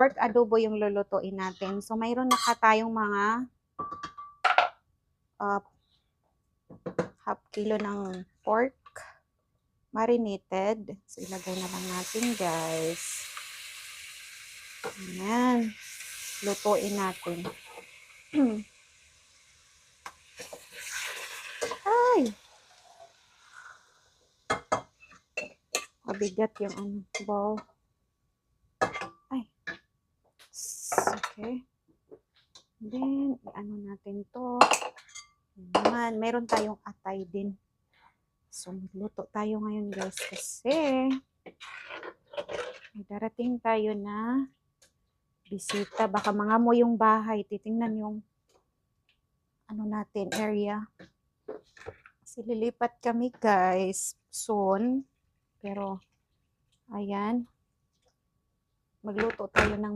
pork adobo yung lulutuin natin. So, mayroon na tayong mga half kilo ng pork marinated. So, ilagay na lang natin, guys. Ayan. Lutuin natin. Ay! Mabigat yung bowl. Ay. Okay. Then, natin to. Naman, meron tayong atay din. So, magluto tayo ngayon, guys, kasi may darating tayo na bisita. Baka mangamoy yung bahay. Titingnan yung natin, area. Kasi lilipat kami, guys, soon. Pero, ayan. Magluto tayo ng